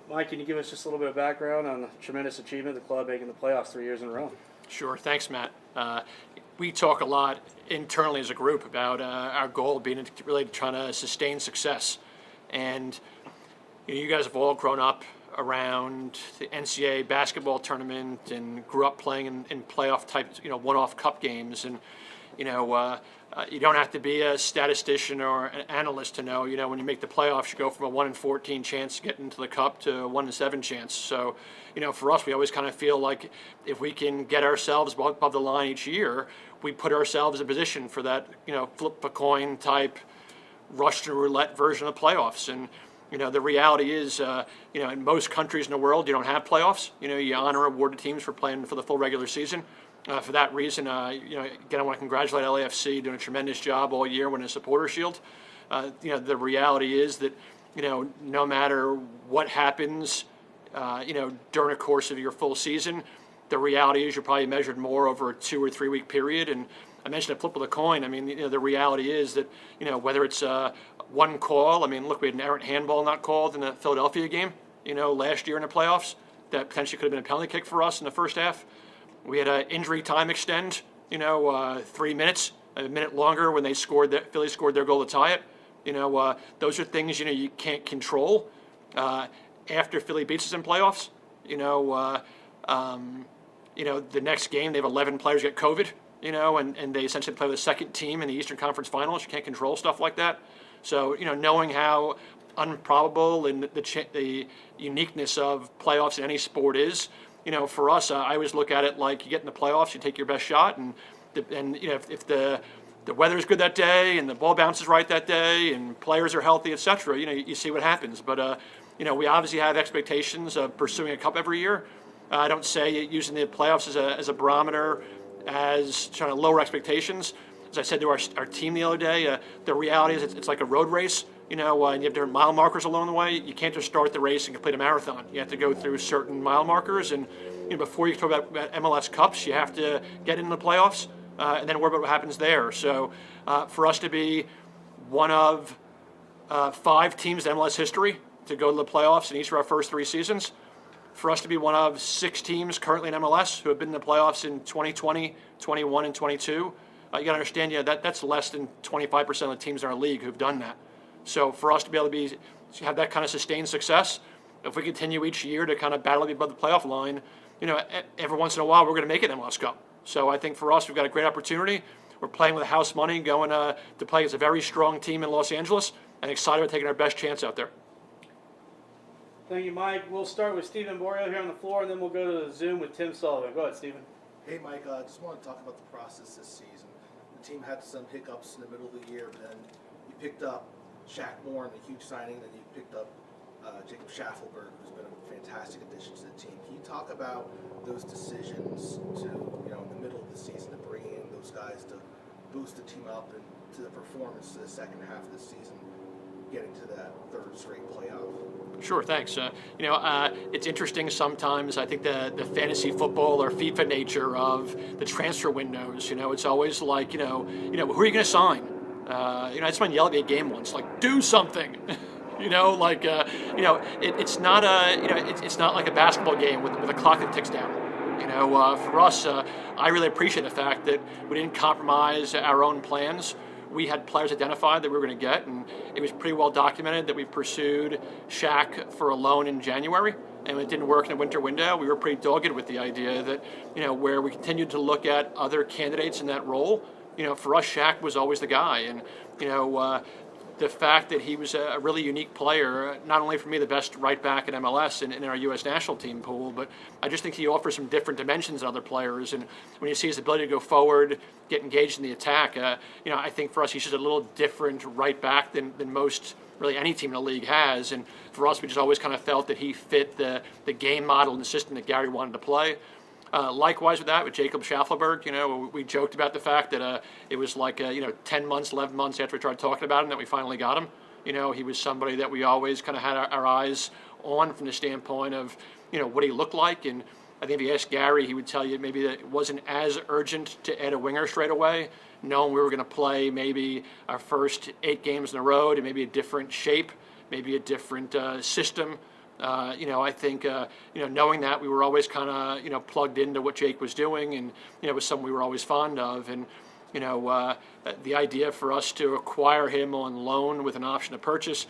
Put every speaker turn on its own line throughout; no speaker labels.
Mike, can you give us just a little bit of background on the tremendous achievement of the club making the playoffs 3 years in a row?
Sure. Thanks, Matt. We talk a lot internally as a group about our goal being really trying to sustain success. And you guys have all grown up around the NCAA basketball tournament and grew up playing in playoff type, one-off cup games. And, you don't have to be a statistician or an analyst to know, when you make the playoffs, you go from a 1 in 14 chance to get into the cup to a 1 in 7 chance. So, for us, we always kind of feel like if we can get ourselves above the line each year, we put ourselves in position for that, flip a coin type Russian roulette version of playoffs. And, the reality is, in most countries in the world, you don't have playoffs. You honor award the teams for playing for the full regular season. For that reason, again, I want to congratulate LAFC, doing a tremendous job all year winning a supporter shield. The reality is that, no matter what happens, during the course of your full season, the reality is you're probably measured more over a 2 or 3 week period. And I mentioned a flip of the coin. I mean, the reality is that, whether it's one call, look, we had an errant handball not called in the Philadelphia game, last year in the playoffs, that potentially could have been a penalty kick for us in the first half. We had an injury time extend, 3 minutes, a minute longer when Philly scored their goal to tie it. Those are things, you can't control. After Philly beats us in playoffs, the next game they have 11 players get COVID, and they essentially play with the second team in the Eastern Conference Finals. You can't control stuff like that. So, knowing how improbable and the uniqueness of playoffs in any sport is, for us, I always look at it like you get in the playoffs, you take your best shot, and if the weather's good that day and the ball bounces right that day and players are healthy, etc., you see what happens. But we obviously have expectations of pursuing a cup every year. I don't say using the playoffs as a barometer as trying to lower expectations. As I said to our team the other day, the reality is it's like a road race. And you have different mile markers along the way. You can't just start the race and complete a marathon. You have to go through certain mile markers, and before you can talk about MLS Cups, you have to get into the playoffs, and then worry about what happens there. So, for us to be one of 5 teams in MLS history to go to the playoffs in each of our first 3 seasons, for us to be one of 6 teams currently in MLS who have been in the playoffs in 2020, 21, and 22, you got to understand, that's less than 25% of the teams in our league who've done that. So for us to be able to have that kind of sustained success, if we continue each year to kind of battle above the playoff line, every once in a while we're going to make it in MLS Cup. So I think for us, we've got a great opportunity. We're playing with house money, going to play against a very strong team in Los Angeles, and excited about taking our best chance out there.
Thank you, Mike. We'll start with Stephen Borio here on the floor, and then we'll go to the Zoom with Tim Sullivan. Go ahead, Stephen.
Hey, Mike. I just want to talk about the process this season. The team had some hiccups in the middle of the year, but then you picked up Shaq Moore in a huge signing, then you picked up Jacob Schaffelberg, who's been a fantastic addition to the team. Can you talk about those decisions to, in the middle of the season, to bring in those guys to boost the team up and to the performance to the second half of the season, getting to that 3rd straight playoff?
Sure, thanks. It's interesting sometimes. I think the fantasy football or FIFA nature of the transfer windows. It's always like, who are you going to sign? I just want to yell at me a game once, like, do something. It's not it's not like a basketball game with a clock that ticks down. For us, I really appreciate the fact that we didn't compromise our own plans. We had players identified that we were going to get, and it was pretty well documented that we pursued Shaq for a loan in January, and when it didn't work in the winter window, we were pretty dogged with the idea that, where we continued to look at other candidates in that role, for us, Shaq was always the guy. And, the fact that he was a really unique player, not only for me the best right back in MLS and in our U.S. national team pool, but I just think he offers some different dimensions than other players. And when you see his ability to go forward, get engaged in the attack, I think for us he's just a little different right back than most really any team in the league has. And for us, we just always kind of felt that he fit the game model and the system that Gary wanted to play. Likewise with that, with Jacob Schaffelberg, we joked about the fact that it was like 10 months, 11 months after we started talking about him that we finally got him. He was somebody that we always kind of had our eyes on from the standpoint of what he looked like. And I think if you asked Gary, he would tell you maybe that it wasn't as urgent to add a winger straight away, knowing we were going to play maybe our first 8 games in a row and maybe a different shape, maybe a different system. I think, knowing that, we were always kind of, plugged into what Jake was doing, and, it was something we were always fond of. And, the idea for us to acquire him on loan with an option to purchase,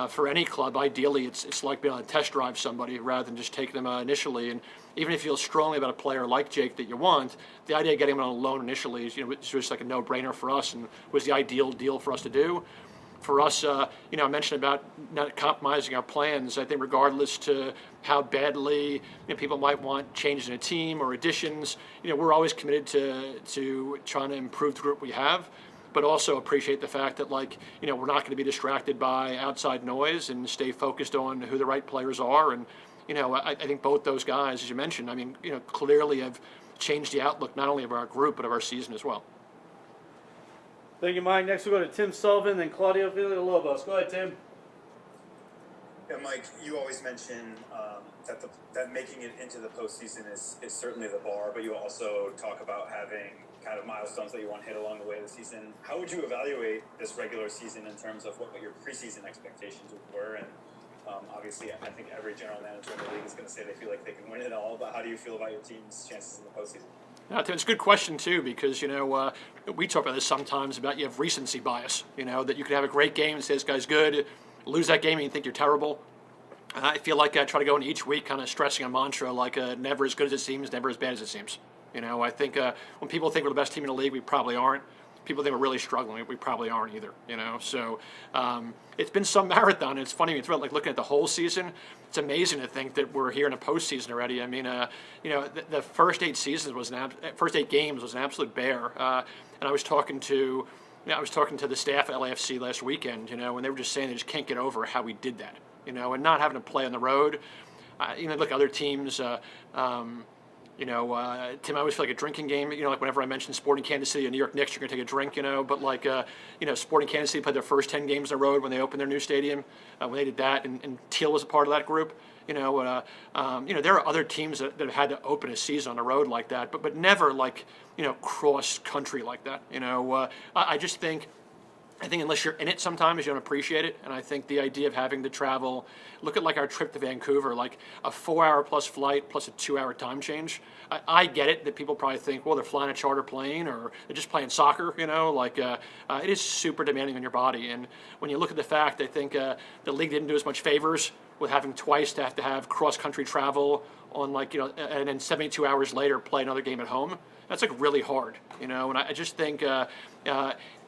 for any club, ideally, it's like being able to test drive somebody rather than just take them initially. And even if you feel strongly about a player like Jake that you want, the idea of getting him on a loan initially is, it's just like a no-brainer for us, and was the ideal deal for us to do. For us, I mentioned about not compromising our plans. I think regardless to how badly people might want changes in a team or additions, we're always committed to trying to improve the group we have, but also appreciate the fact that, we're not going to be distracted by outside noise and stay focused on who the right players are. And, I think both those guys, as you mentioned, clearly have changed the outlook not only of our group, but of our season as well.
Thank you, Mike. Next we'll go to Tim Sullivan and Claudio Villalobos. Go ahead, Tim.
Yeah, Mike, you always mention that making it into the postseason is certainly the bar, but you also talk about having kind of milestones that you want to hit along the way of the season. How would you evaluate this regular season in terms of what your preseason expectations were? And obviously, I think every general manager in the league is going to say they feel like they can win it all, but how do you feel about your team's chances in the postseason?
No, Tim, it's a good question, too, because, we talk about this sometimes about you have recency bias, that you could have a great game and say this guy's good, lose that game and you think you're terrible. I feel like I try to go into each week kind of stressing a mantra like never as good as it seems, never as bad as it seems. I think when people think we're the best team in the league, we probably aren't. People think we're really struggling, we probably aren't either, So it's been some marathon. It's funny, looking at the whole season, it's amazing to think that we're here in a postseason already. The first 8 games was an absolute bear. And I was talking to the staff at LAfC last weekend, and they were just saying they just can't get over how we did that, and not having to play on the road. Look, other teams, Tim, I always feel like a drinking game. Whenever I mention Sporting Kansas City and New York Knicks, you're going to take a drink, But, Sporting Kansas City played their first 10 games on the road when they opened their new stadium. When they did that, and Teal was a part of that group. There are other teams that have had to open a season on the road like that, but never cross country like that. I just think unless you're in it sometimes, you don't appreciate it. And I think the idea of having to travel, look at our trip to Vancouver, a 4-hour plus flight plus a 2-hour time change. I get it that people probably think, well, they're flying a charter plane or they're just playing soccer, it is super demanding on your body. And when you look at the fact, I think the league didn't do as much favors with having twice to have cross-country travel on and then 72 hours later play another game at home. That's really hard, and I just think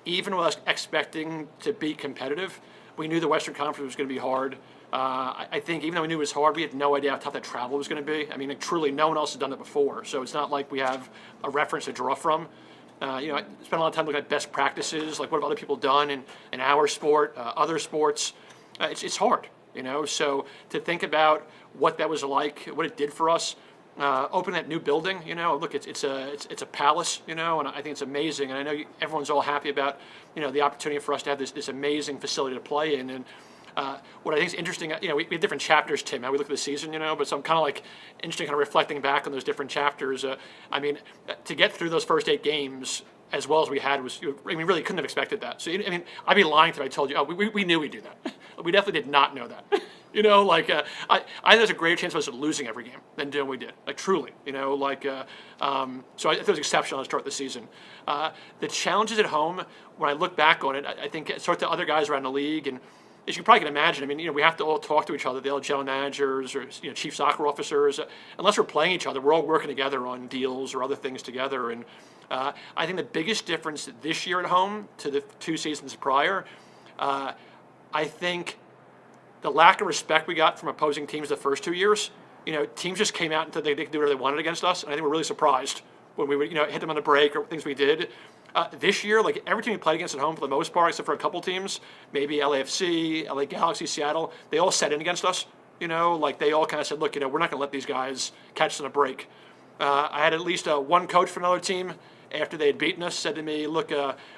even with us expecting to be competitive, we knew the Western Conference was going to be hard. I think even though we knew it was hard, we had no idea how tough that travel was going to be. Truly, no one else has done it before, so it's not like we have a reference to draw from. I spent a lot of time looking at best practices, what have other people done in our sport, other sports. It's hard, So to think about what that was like, what it did for us. Open that new building, look, it's a palace, and I think it's amazing. And I know everyone's all happy about, the opportunity for us to have this amazing facility to play in. And what I think is interesting, we have different chapters, Tim, how we look at the season, but so I'm kind of interesting, kind of reflecting back on those different chapters. To get through those first 8 games as well as we had was, really couldn't have expected that. So, I'd be lying if I told you, we knew we'd do that. We definitely did not know that. I think there's a greater chance of us losing every game than doing what we did. Truly, so I think it was exceptional to start the season. The challenges at home, when I look back on it, I think sort of other guys around the league, and as you probably can imagine, we have to all talk to each other, the other general managers or chief soccer officers. Unless we're playing each other, we're all working together on deals or other things together. And I think the biggest difference this year at home to the 2 seasons prior, I think the lack of respect we got from opposing teams the first 2 years, teams just came out and said they could do whatever they wanted against us, and I think we're really surprised when we would, hit them on the break or things we did. This year, every team we played against at home for the most part, except for a couple teams, maybe LAfC, LA Galaxy, Seattle, they all set in against us. They all kind of said, look, we're not going to let these guys catch us on a break. I had at least one coach from another team after they had beaten us said to me, look,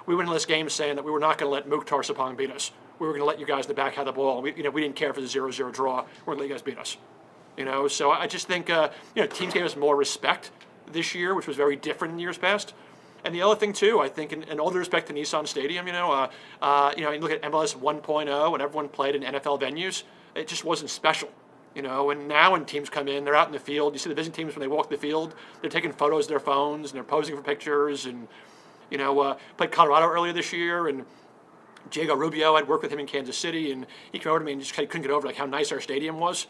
we went into this game saying that we were not going to let Mukhtar Sapong beat us. We were going to let you guys in the back have the ball. We didn't care for the 0-0 draw. We're going to let you guys beat us. So I just think, teams gave us more respect this year, which was very different in years past. And the other thing, too, I think, in all due respect to Nissan Stadium, you look at MLS 1.0 and everyone played in NFL venues, it just wasn't special. You know, and now when teams come in, they're out in the field. You see the visiting teams when they walk the field, they're taking photos of their phones and they're posing for pictures. And you know, played Colorado earlier this year, and Diego Rubio, I'd worked with him in Kansas City, and he came over to me and just couldn't get over like how nice our stadium was.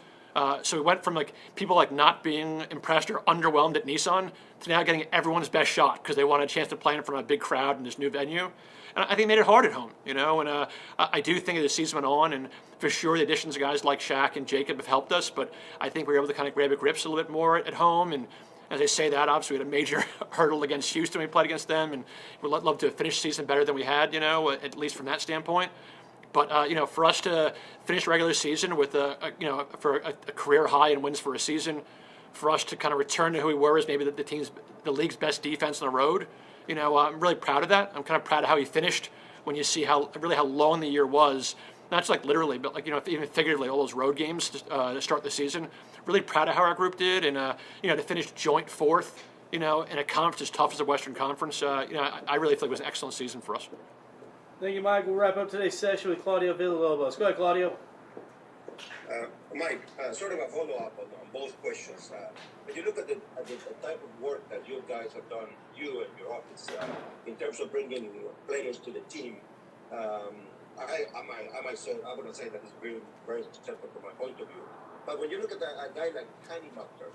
So we went from like people like not being impressed or underwhelmed at Nissan to now getting everyone's best shot because they want a chance to play in front of a big crowd in this new venue. And I think it made it hard at home, you know. And I do think as the season went on, and for sure the additions of guys like Shaq and Jacob have helped us. But I think we were able to kind of grab the grips a little bit more at home. And as I say that, obviously we had a major hurdle against Houston when we played against them, and we'd love to finish the season better than we had, you know, at least from that standpoint. But you know, for us to finish the regular season with a career high in wins for a season, for us to kind of return to who we were as maybe the league's best defense on the road, you know, I'm really proud of that. I'm kind of proud of how he finished when you see how long the year was, not just like literally, but like, you know, even figuratively, all those road games to start the season. Really proud of how our group did, and you know, to finish joint fourth, you know, in a conference as tough as the Western Conference, you know, I really feel like it was an excellent season for us.
Thank you, Mike. We'll wrap up today's session with Claudio Villalobos. Go ahead, Claudio.
Mike, sort of a follow-up on both questions. When you look at the type of work that you guys have done, you and your office, in terms of bringing players to the team, I might say, I wouldn't say that it's very, very successful from my point of view. But when you look at a guy like Kenny Mutter,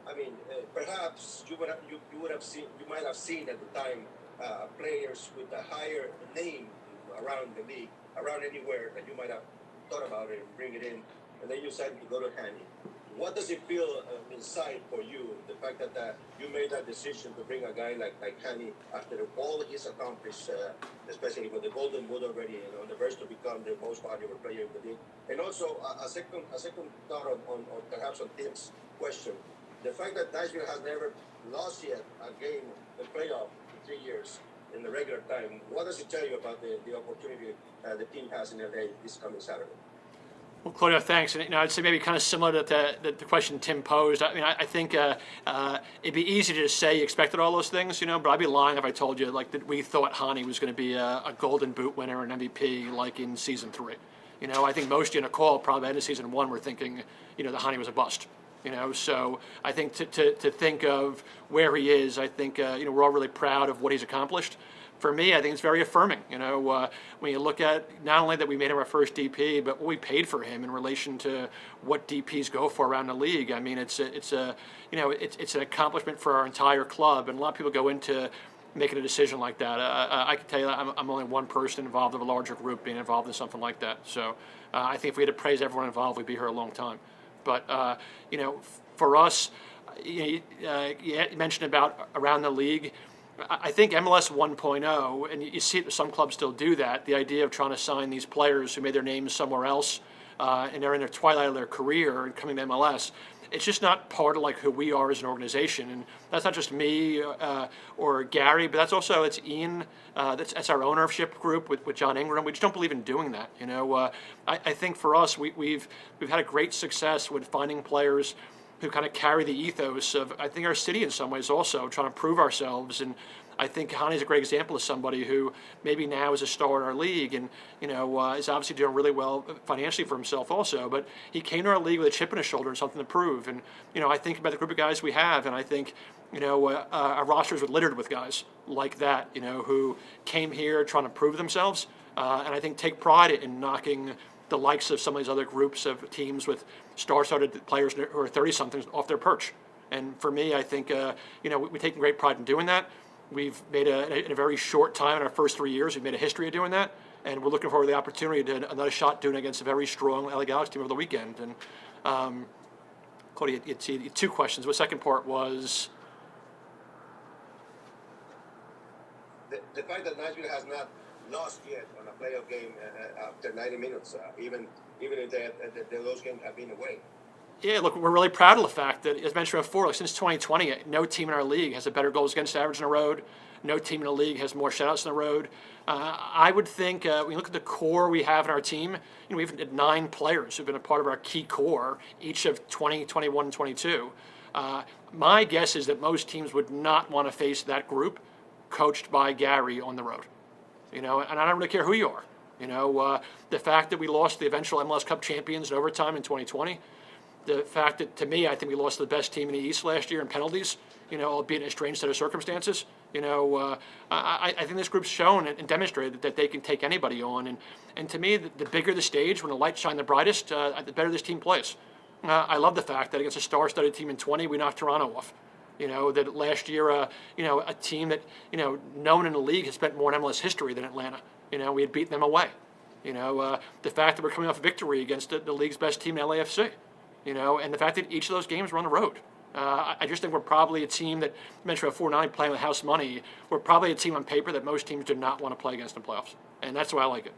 I mean, perhaps you might have seen at the time players with a higher name around the league, around anywhere that you might have thought about it and bring it in, and then you decided to go to Kenny. What does it feel inside for you, the fact that you made that decision to bring a guy like Kenny after all he's accomplished, especially with the Golden Boot already, on the verge to become the most valuable player in the league? And also a second thought on perhaps on Tim's question, the fact that Nashville has never lost yet a game, the playoff in 3 years in the regular time. What does it tell you about the opportunity the team has in LA this coming Saturday?
Well, Claudio, thanks. And, you know, I'd say maybe kind of similar to the question Tim posed. I mean, I think it'd be easy to just say you expected all those things, you know, but I'd be lying if I told you like that we thought Hani was going to be a Golden Boot winner and MVP like in season 3. You know, I think most of you in a call probably at the end of season 1 were thinking, you know, that Hani was a bust. You know, so I think to think of where he is, I think you know, we're all really proud of what he's accomplished. For me, I think it's very affirming. You know, when you look at not only that we made him our first DP, but what we paid for him in relation to what DPs go for around the league. I mean, it's an accomplishment for our entire club, and a lot of people go into making a decision like that. I can tell you that I'm only one person involved of a larger group being involved in something like that. So I think if we had to praise everyone involved, we'd be here a long time. But you know, for us, you mentioned about around the league. I think MLS 1.0, and you see it, some clubs still do that, the idea of trying to sign these players who made their names somewhere else and they're in their twilight of their career and coming to MLS, it's just not part of like who we are as an organization. And that's not just me or Gary, but that's also, it's Ian, that's our ownership group with John Ingram. We just don't believe in doing that. You know, I think for us, we've had a great success with finding players who kind of carry the ethos of, I think, our city in some ways also, trying to prove ourselves. And I think Hani's a great example of somebody who maybe now is a star in our league and, you know, is obviously doing really well financially for himself also. But he came to our league with a chip on his shoulder and something to prove. And, you know, I think about the group of guys we have, and I think, you know, our rosters are littered with guys like that, you know, who came here trying to prove themselves. And I think take pride in knocking the likes of some of these other groups of teams with star-studded players who are 30-somethings off their perch. And for me, I think, you know, we've taken great pride in doing that. We've made in a very short time, in our first 3 years, we've made a history of doing that. And we're looking forward to the opportunity to another shot doing it against a very strong LA Galaxy team over the weekend. And, Claudia, you had 2 questions. The second part was?
The fact that Nashville has not lost yet on a playoff game after 90 minutes, even if those games have been away.
Yeah, look, we're really proud of the fact that, as mentioned before, like since 2020, no team in our league has a better goals against average on the road. No team in the league has more shutouts on the road. I would think when you look at the core we have in our team, you know, we've had 9 players who've been a part of our key core, each of 20, 21, and 22. My guess is that most teams would not want to face that group coached by Gary on the road. You know, and I don't really care who you are. You know, the fact that we lost the eventual MLS Cup champions in overtime in 2020, the fact that, to me, I think we lost to the best team in the East last year in penalties, albeit in a strange set of circumstances. I think this group's shown and demonstrated that they can take anybody on. And to me, the bigger the stage, when the lights shine the brightest, the better this team plays. I love the fact that against a star-studded team in 20, we knocked Toronto off. That last year, a team that, known in the league has spent more in MLS history than Atlanta. We had beaten them away. The fact that we're coming off a victory against the league's best team in LAFC. And the fact that each of those games were on the road. I just think we're probably a team that, you mentioned about 4-9 playing with house money, we're probably a team on paper that most teams do not want to play against in playoffs. And that's why I like it.